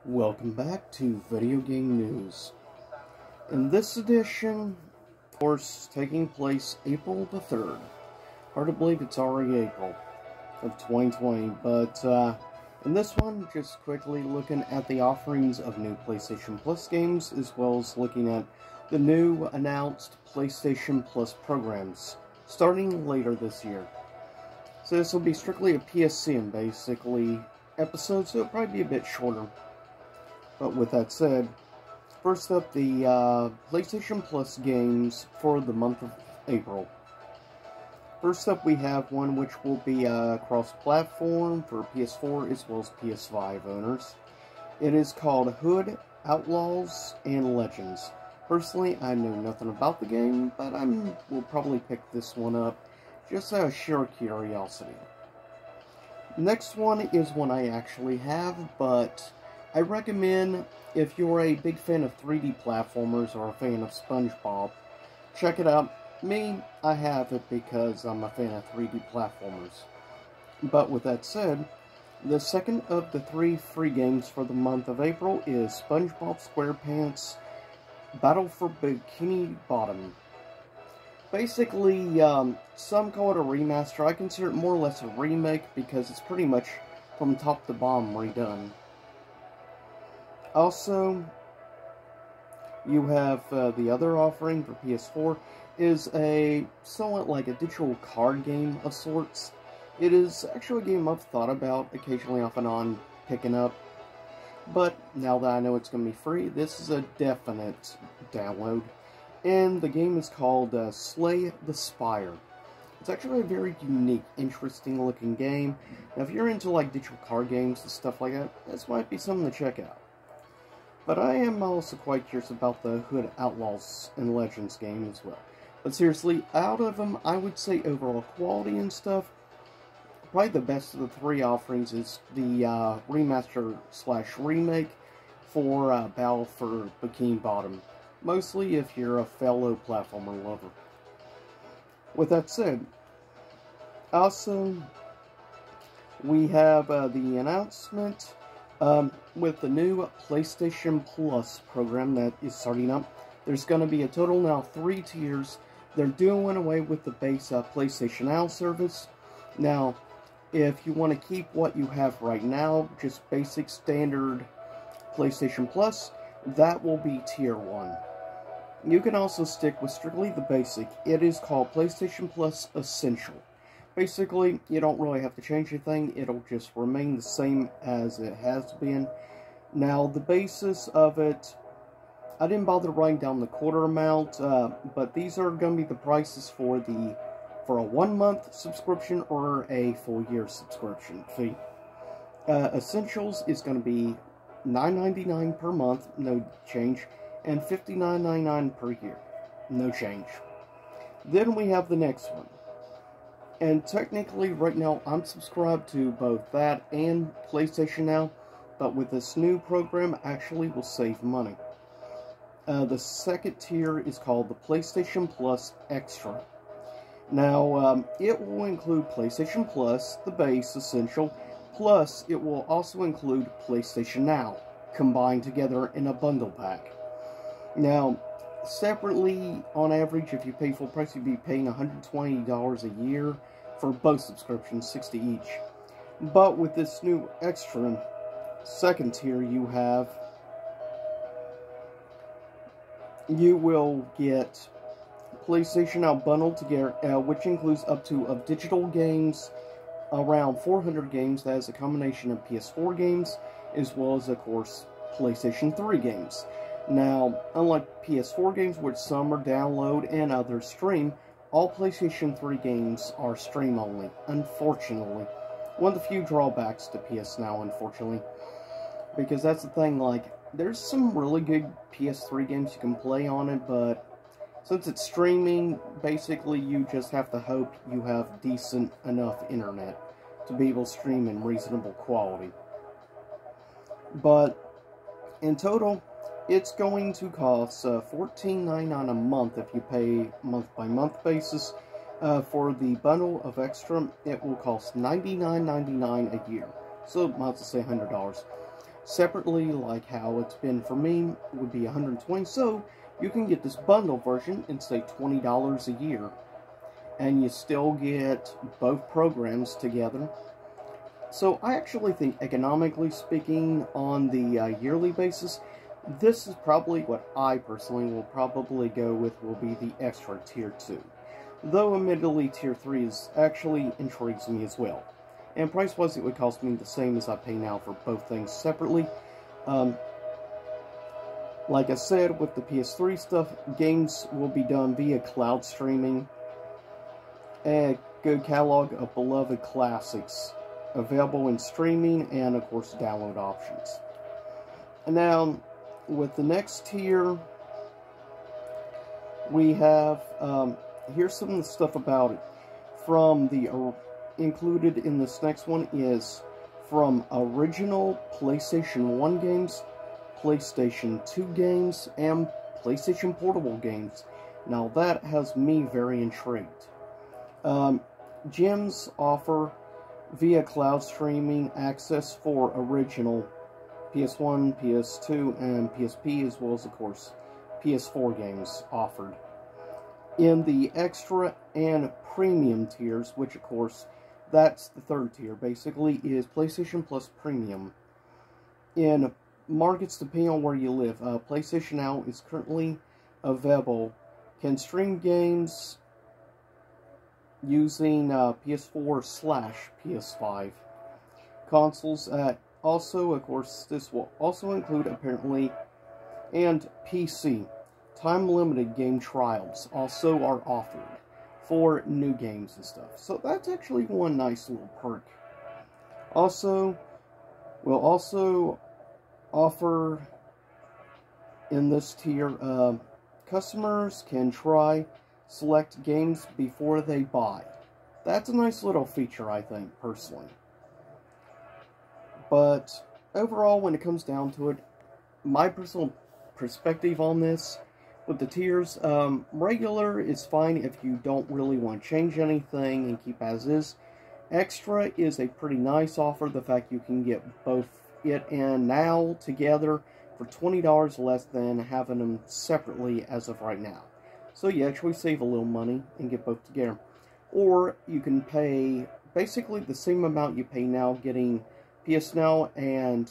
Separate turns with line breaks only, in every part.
Welcome back to Video Game News. In this edition, of course, taking place April the 3rd. Hard to believe it's already April of 2020, but in this one, just quickly looking at the offerings of new PlayStation Plus games, as well as looking at the new announced PlayStation Plus programs, starting later this year. So this will be strictly a PSN, basically, episode, so it'll probably be a bit shorter. But with that said, first up, the PlayStation Plus games for the month of April. First up, we have one which will be cross-platform for PS4 as well as PS5 owners. It is called Hood, Outlaws, and Legends. Personally, I know nothing about the game, but I will probably pick this one up just out of sheer curiosity. Next one is one I actually have, but I recommend, if you're a big fan of 3D platformers or a fan of Spongebob, check it out. Me, I have it because I'm a fan of 3D platformers. But with that said, the second of the 3 free games for the month of April is Spongebob Squarepants Battle for Bikini Bottom. Basically, some call it a remaster. I consider it more or less a remake because it's pretty much from top to bottom redone. Also, you have the other offering for PS4 is a somewhat like a digital card game of sorts. It is actually a game I've thought about occasionally off and on picking up, but now that I know it's going to be free, this is a definite download. And the game is called Slay the Spire. It's actually a very unique, interesting looking game. Now if you're into like digital card games and stuff like that, this might be something to check out. But I am also quite curious about the Hood, Outlaws, and Legends game as well. But seriously, out of them, I would say overall quality and stuff, probably the best of the 3 offerings is the remaster/remake for Battle for Bikini Bottom. Mostly if you're a fellow platformer lover. With that said, also, we have the announcement with the new PlayStation Plus program that is starting up. There's going to be a total now 3 tiers. They're doing away with the base PlayStation Now service. Now, if you want to keep what you have right now, just basic standard PlayStation Plus, that will be tier 1. You can also stick with strictly the basic. It is called PlayStation Plus Essential. Basically, you don't really have to change anything. It'll just remain the same as it has been. Now, the basis of it, I didn't bother writing down the quarter amount, but these are going to be the prices for a 1-month subscription or a full year subscription fee. Essentials is going to be $9.99 per month, no change, and $59.99 per year, no change. Then we have the next one. And technically, right now, I'm subscribed to both that and PlayStation Now, but with this new program, actually will save money. The second tier is called the PlayStation Plus Extra. Now, it will include PlayStation Plus, the base, Essential, plus it will also include PlayStation Now, combined together in a bundle pack. Now, separately, on average, if you pay full price, you'd be paying $120 a year for both subscriptions, $60 each. But with this new extra second tier you will get PlayStation Now bundled together, which includes up to of digital games, around 400 games. That is a combination of PS4 games, as well as, of course, PlayStation 3 games. Now, unlike PS4 games, which some are download and others stream, all PlayStation 3 games are stream only, unfortunately. One of the few drawbacks to PS Now, unfortunately. Because that's the thing, like, there's some really good PS3 games you can play on it, but since it's streaming, basically you just have to hope you have decent enough internet to be able to stream in reasonable quality. But, in total, it's going to cost $14.99 a month if you pay month-by-month basis. For the bundle of extra, it will cost $99.99 a year. So, might as well say $100. Separately, like how it's been for me, would be $120. So you can get this bundle version and say $20 a year, and you still get both programs together. So I actually think, economically speaking, on the yearly basis, this is probably what I personally will probably go with, will be the extra Tier 2. Though, admittedly, Tier 3 is actually intrigues me as well. And price-wise, it would cost me the same as I pay now for both things separately. Like I said, with the PS3 stuff, games will be done via cloud streaming. A good catalog of beloved classics available in streaming and, of course, download options. And now, with the next tier, we have, here's some of the stuff about it. From the, included in this next one is from original PlayStation 1 games, PlayStation 2 games, and PlayStation Portable games. Now that has me very intrigued. Gems offer via cloud streaming access for original PS1, PS2, and PSP, as well as, of course, PS4 games offered. In the extra and premium tiers, which, of course, that's the third tier, basically, is PlayStation Plus Premium. In markets, depending on where you live, PlayStation Now is currently available, can stream games using PS4/PS5 consoles. Also, of course, this will also include, apparently, and PC. Time-limited game trials also are offered for new games and stuff. So that's actually one nice little perk. Also, we'll also offer in this tier, customers can try select games before they buy. That's a nice little feature, I think, personally. But overall, when it comes down to it, my personal perspective on this, with the tiers, regular is fine if you don't really want to change anything and keep as is. Extra is a pretty nice offer. The fact you can get both it and now together for $20 less than having them separately as of right now. So you actually save a little money and get both together. Or you can pay basically the same amount you pay now, getting PS Now and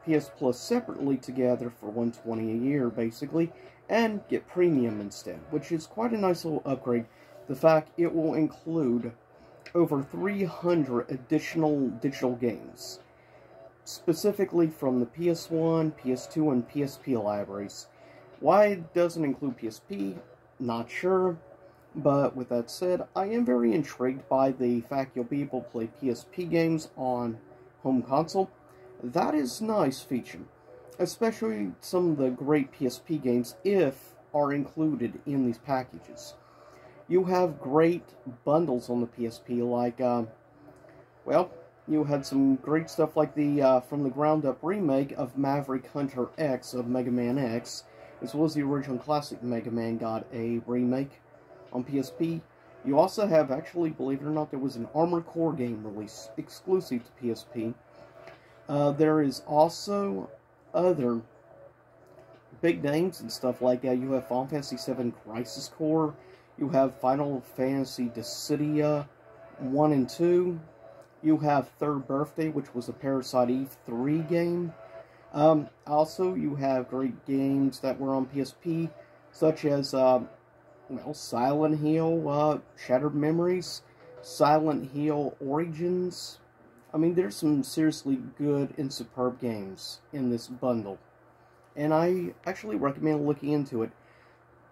PS Plus separately together for $120 a year, basically, and get Premium instead, which is quite a nice little upgrade. The fact it will include over 300 additional digital games, specifically from the PS1, PS2, and PSP libraries. Why it doesn't include PSP, not sure, but with that said, I am very intrigued by the fact you'll be able to play PSP games on home console. That is a nice feature, especially some of the great PSP games, if are included in these packages. You have great bundles on the PSP, like, well, you had some great stuff like the, from the ground up remake of Maverick Hunter X of Mega Man X, as well as the original classic Mega Man got a remake on PSP. You also have, actually, believe it or not, there was an Armored Core game release exclusive to PSP. There is also other big names and stuff like that. You have Final Fantasy VII Crisis Core. You have Final Fantasy Dissidia 1 and 2. You have Third Birthday, which was a Parasite Eve 3 game. Also, you have great games that were on PSP, such as, well, Silent Hill, Shattered Memories, Silent Hill Origins. I mean, there's some seriously good and superb games in this bundle, and I actually recommend looking into it.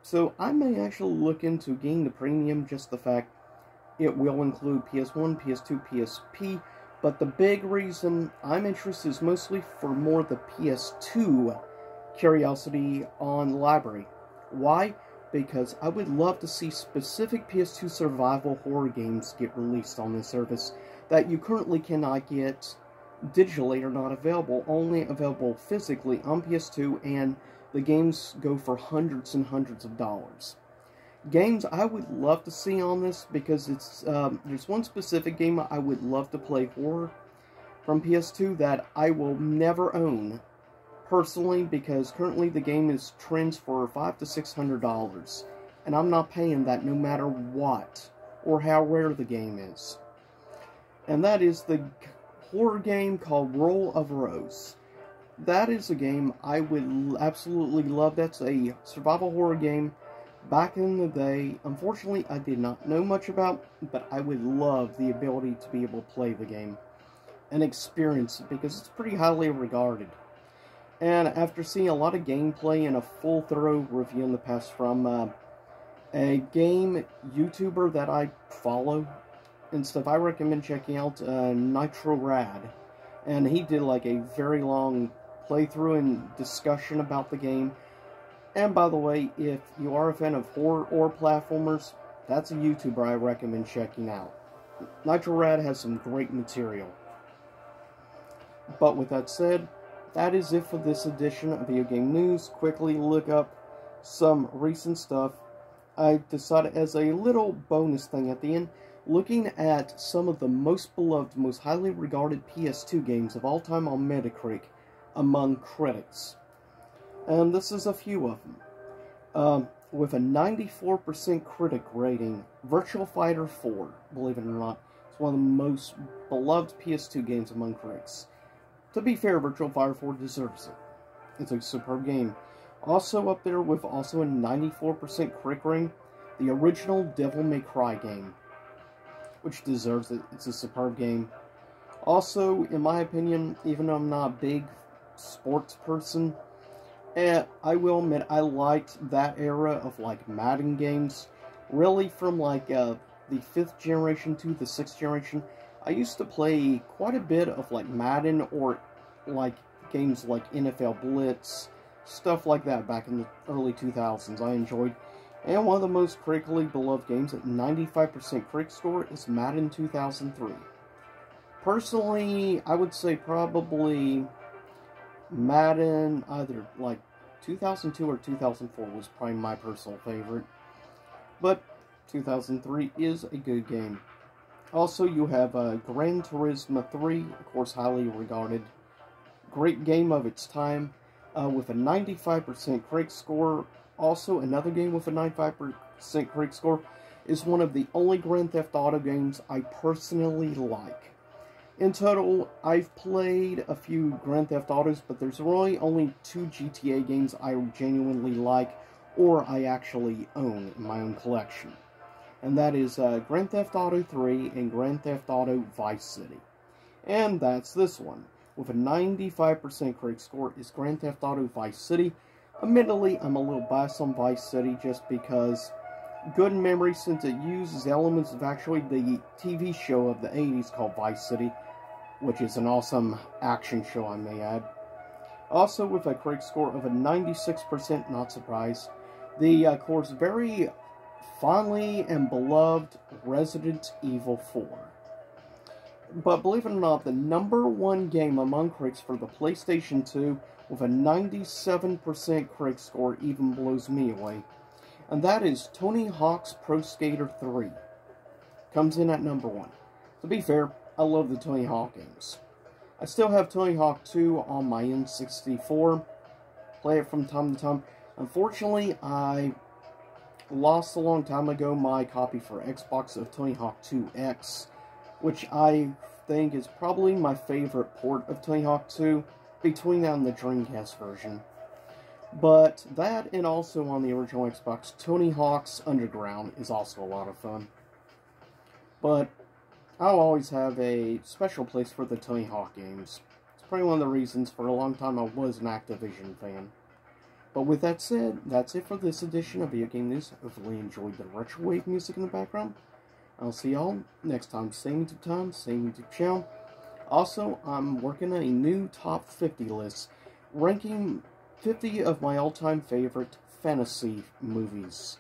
So I may actually look into getting the premium, just the fact it will include PS1, PS2, PSP, but the big reason I'm interested is mostly for more of the PS2 curiosity on the library. Why? Because I would love to see specific PS2 survival horror games get released on this service that you currently cannot get digitally, or not available, only available physically on PS2, and the games go for hundreds and hundreds of dollars. Games I would love to see on this, because it's, there's one specific game I would love to play horror from PS2 that I will never own, personally, because currently the game is trends for $500 to $600, and I'm not paying that no matter what, or how rare the game is. And that is the horror game called Roll of Rose. That is a game I would absolutely love. That's a survival horror game back in the day. Unfortunately, I did not know much about, but I would love the ability to be able to play the game and experience it, because it's pretty highly regarded. And after seeing a lot of gameplay and a full thorough review in the past from a game YouTuber that I follow and stuff, I recommend checking out Nitro Rad. And he did like a very long playthrough and discussion about the game. And by the way, if you are a fan of horror or platformers, that's a YouTuber I recommend checking out. Nitro Rad has some great material. But with that said, that is it for this edition of Video Game News. Quickly look up some recent stuff. I decided as a little bonus thing at the end, looking at some of the most beloved, most highly regarded PS2 games of all time on Metacritic among critics. And this is a few of them. With a 94% critic rating, Virtua Fighter 4, believe it or not, is one of the most beloved PS2 games among critics. To be fair, Virtua Fighter 4 deserves it. It's a superb game. Also up there with also a 94% critic rating, the original Devil May Cry game, which deserves it. It's a superb game. Also, in my opinion, even though I'm not a big sports person, I will admit I liked that era of like Madden games. Really from like the 5th generation to the 6th generation. I used to play quite a bit of like Madden or like games like NFL Blitz, stuff like that back in the early 2000s. I enjoyed. And one of the most critically beloved games at 95% critic score is Madden 2003. Personally, I would say probably Madden either like 2002 or 2004 was probably my personal favorite. But 2003 is a good game. Also, you have Gran Turismo 3, of course, highly regarded. Great game of its time, with a 95% critic score. Also, another game with a 95% critic score is one of the only Grand Theft Auto games I personally like. In total, I've played a few Grand Theft Autos, but there's really only 2 GTA games I genuinely like, or I actually own in my own collection. And that is Grand Theft Auto 3 and Grand Theft Auto Vice City. And that's this one. With a 95% critic score is Grand Theft Auto Vice City. Admittedly, I'm a little biased on Vice City just because good memory, since it uses elements of actually the TV show of the 80s called Vice City, which is an awesome action show, I may add. Also, with a critic score of a 96%, not surprised, the, of course, very fondly and beloved Resident Evil 4. But believe it or not, the #1 game among critics for the PlayStation 2 with a 97% critic score even blows me away. And that is Tony Hawk's Pro Skater 3. Comes in at #1. To be fair, I love the Tony Hawk games. I still have Tony Hawk 2 on my N64. Play it from time to time. Unfortunately, I lost a long time ago my copy for Xbox of Tony Hawk 2 X, which I think is probably my favorite port of Tony Hawk 2, between that and the Dreamcast version. But that, and also on the original Xbox, Tony Hawk's Underground is also a lot of fun. But I'll always have a special place for the Tony Hawk games. It's probably one of the reasons for a long time I was an Activision fan. But with that said, that's it for this edition of Video Game News. Hopefully you enjoyed the retro wave music in the background. I'll see y'all next time. Same YouTube time, same YouTube channel. Also, I'm working on a new top 50 list, ranking 50 of my all-time favorite fantasy movies.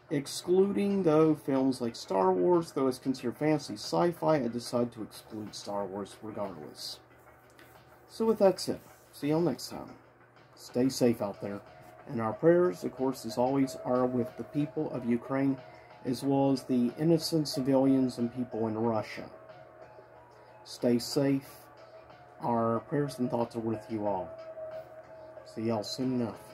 Excluding, though, films like Star Wars, though it's considered fantasy sci-fi, I decided to exclude Star Wars regardless. So with that said, see y'all next time. Stay safe out there. And our prayers, of course, as always, are with the people of Ukraine, as well as the innocent civilians and people in Russia. Stay safe, our prayers and thoughts are with you all. See y'all soon enough.